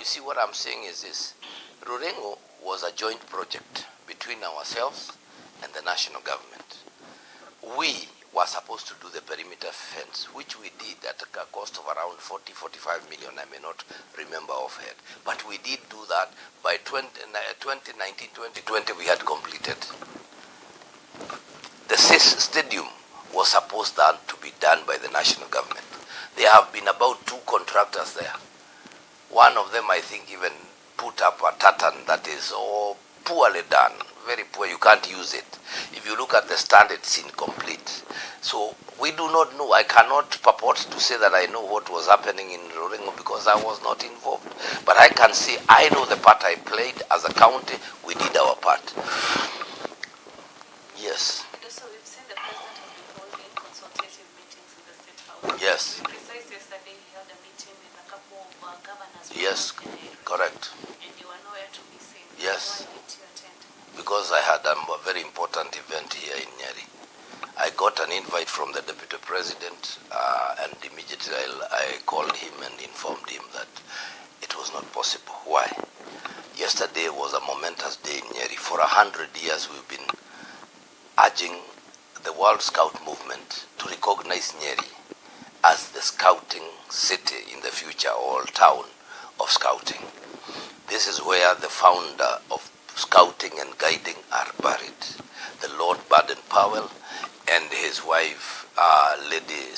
You see, what I'm saying is this. Rurengo was a joint project between ourselves and the national government. We were supposed to do the perimeter fence, which we did at a cost of around 45 million. I may not remember offhand. But we did do that. By 2019, 2020, we had completed. The stadium was supposed to be done by the national government. There have been about 2 contractors there. One of them, I think, even put up a tartan that is all poorly done, very poor. You can't use it. If you look at the stand, it's incomplete. So we do not know. I cannot purport to say that I know what was happening in Rurengo because I was not involved. But I can say I know the part I played as a county. We did our part. Yes. So we've seen the president has been holding consultative meetings in the State House. Yes. To be precise, yesterday he had a meeting with a couple of governors. Yes, correct. And you were nowhere to be seen. Yes. Why didn't you attend? Because I had a very important event here in Nyeri. I got an invite from the Deputy President and immediately I called him and informed him that it was not possible. Why? Yesterday was a momentous day in Nyeri. For 100 years we've been urging the World Scout movement to recognize Nyeri as the scouting city in the future, or town of scouting. This is where the founder of scouting and guiding are buried. The Lord Baden-Powell and his wife, Lady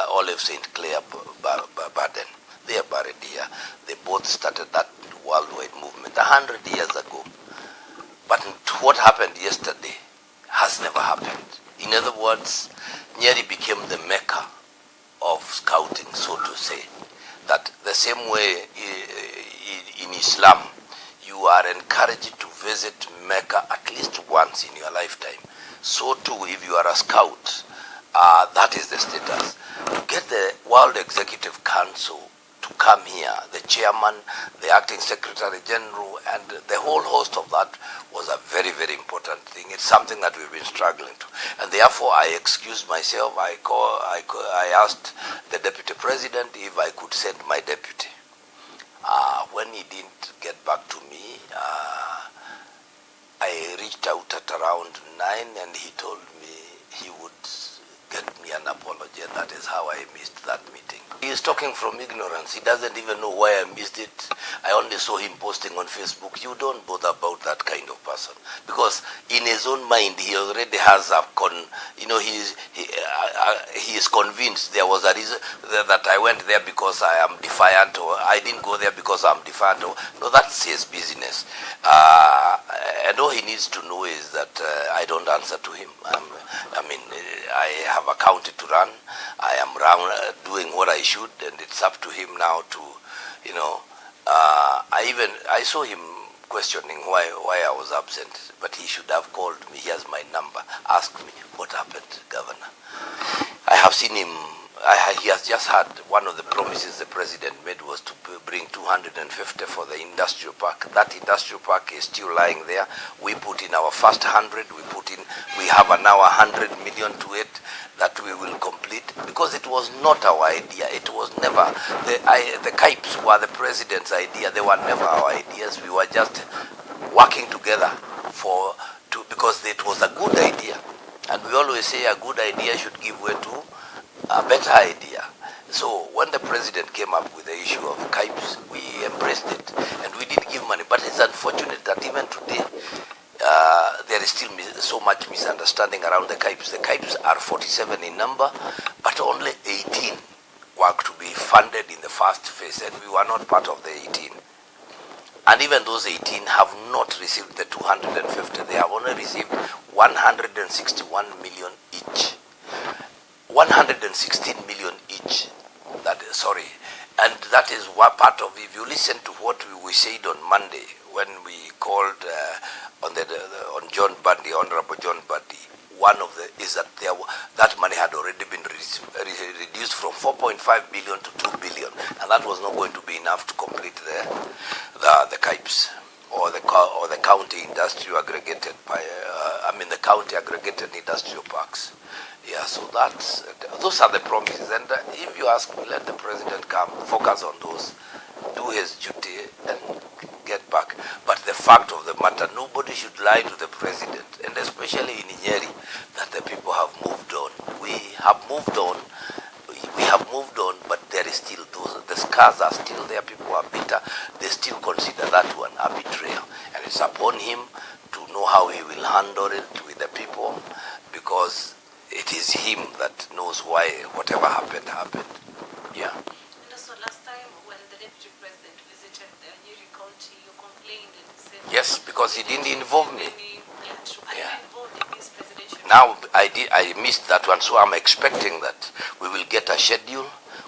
Olive St. Clair Baden. They are buried here. They both started that worldwide movement 100 years ago. But what happened yesterday has never happened. In other words, Nyeri became the Mecca of scouting, so to say. That the same way in Islam, you are encouraged to visit Mecca at least once in your lifetime. So too, if you are a scout, that is the status. Get the World Executive Council to come here, the chairman, the acting secretary general, and the whole host of that was a very, very important thing. It's something that we've been struggling to. And therefore, I excused myself. I asked the deputy president if I could send my deputy. When he didn't get back to me, I reached out at around 9 and he told me he would get me an apology, and that is how I missed that meeting. He is talking from ignorance. He doesn't even know why I missed it. I only saw him posting on Facebook. You don't bother about that kind of person. Because in his own mind, he already has he is convinced there was a reason that I went there because I am defiant, or I didn't go there because I'm defiant. No, that's his business. And all he needs to know is that I don't answer to him. I have a county to run. I am doing what I should, and it's up to him now to, I saw him questioning why I was absent, but he should have called me. He has my number. Asked me, what happened, Governor? I have seen him. He has just had one of the promises the president made was to bring 250 for the industrial park. That industrial park is still lying there. We put in our first 100. We have now 100 million to it that we will complete, because it was not our idea. It was never. The KIPES were the president's idea. They were never our ideas. We were just working together because it was a good idea. And we always say a good idea should give way to a better idea. So when the president came up with the issue of KIPES, we embraced it and we did give money. But it's unfortunate that even today, there is still so much misunderstanding around the KIPES. The KIPES are 47 in number, but only 18 were to be funded in the first phase, and we were not part of the 18. And even those 18 have not received the 250. They have only received 161 million each. 116 million each. And that is one part of, if you listen to what we said on Monday when we called on John Bundy, Honorable John Bundy, is that that money had already been reduced from 4.5 billion to 2 billion, and that was not going to be enough to complete the KIPES or the county industrial aggregated the county aggregated industrial parks. Yeah, so those are the promises. And if you ask me, let the president come, focus on those. do his duty and get back. But the fact of the matter, nobody should lie to the president, and especially in Nyeri, that the people have moved on. We have moved on. We have moved on, but there is still those. The scars are still there. People are bitter. They still consider that one a betrayal, and it's upon him to know how he will handle it with the people, because it is him that knows why whatever happened happened. Yeah. And also last time when the deputy president visited the Nyeri County, you complained and said... Yes, because he didn't involve me. Are you involved in this presidential... Now, I missed that one, so I'm expecting that we will get a schedule.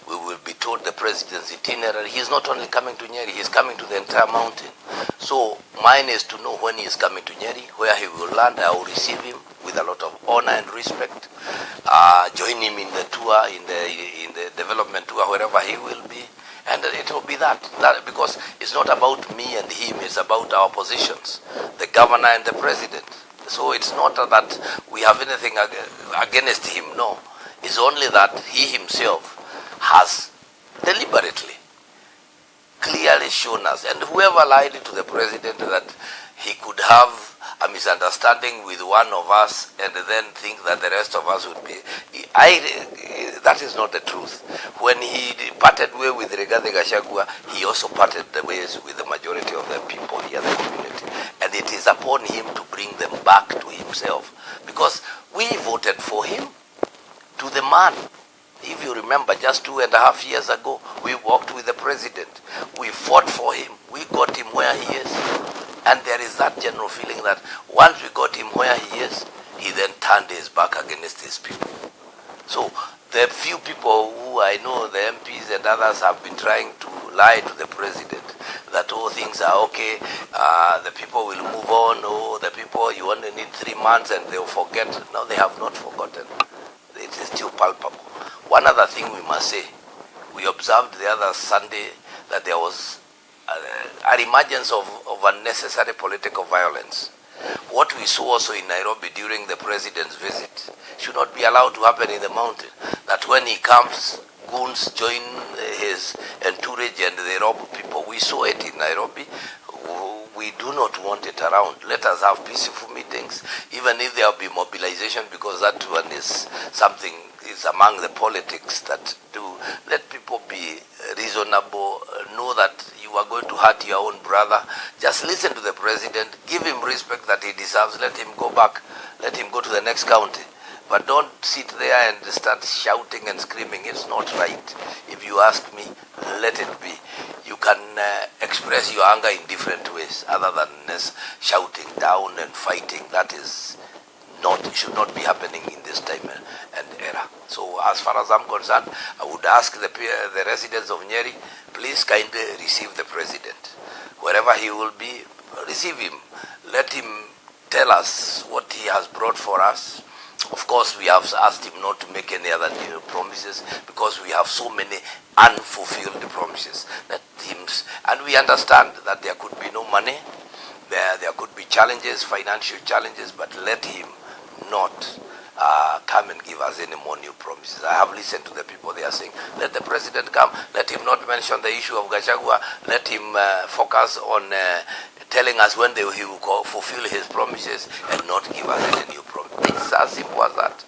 We will be told the president's itinerary. He's not only coming to Nyeri, he's coming to the entire mountain. So mine is to know when he is coming to Nyeri, where he will land. I will receive him with a lot of honor and respect. Join him in the tour, in the development tour, wherever he will be. And it will be that because it's not about me and him, it's about our positions, the governor and the president. So it's not that we have anything against him, no. It's only that he himself has deliberately, clearly shown us, and whoever lied to the president that he could have a misunderstanding with one of us and then think that the rest of us would be... that is not the truth. When he parted way with Rigathi Gachagua, he also parted the ways with the majority of the people here, the community. And it is upon him to bring them back to himself. Because we voted for him, to the man. If you remember, just 2.5 years ago, we walked with the president. We fought for him. We got him where he is. And there is that general feeling that once we got him where he is, he then turned his back against his people. So the few people who I know, the MPs and others, have been trying to lie to the president that, oh, things are okay, the people will move on, oh, the people, you only need 3 months and they'll forget. No, they have not forgotten. It is still palpable. One other thing we must say, we observed the other Sunday that there was an emergence of unnecessary political violence. What we saw also in Nairobi during the president's visit should not be allowed to happen in the mountain. That when he comes, goons join his entourage and they rob people. We saw it in Nairobi. We do not want it around. Let us have peaceful meetings, even if there will be mobilization, because that one is something is among the politics that do. Let people be reasonable, know that you are going to hurt your own brother. Just listen to the president, give him respect that he deserves, let him go back, let him go to the next county. But don't sit there and start shouting and screaming. It's not right. If you ask me, let it be. You can express your anger in different ways other than shouting down and fighting. That is not, should not be happening in this time and era. So as far as I'm concerned, I would ask the residents of Nyeri, please kindly receive the president. Wherever he will be, receive him. Let him tell us what he has brought for us. Of course, we have asked him not to make any other promises because we have so many unfulfilled promises. And we understand that there could be no money, there could be challenges, financial challenges, but let him not come and give us any more new promises. I have listened to the people. They are saying, let the president come, let him not mention the issue of Gachagua, let him focus on telling us when he will fulfill his promises and not give us any new promises. It's as simple as that.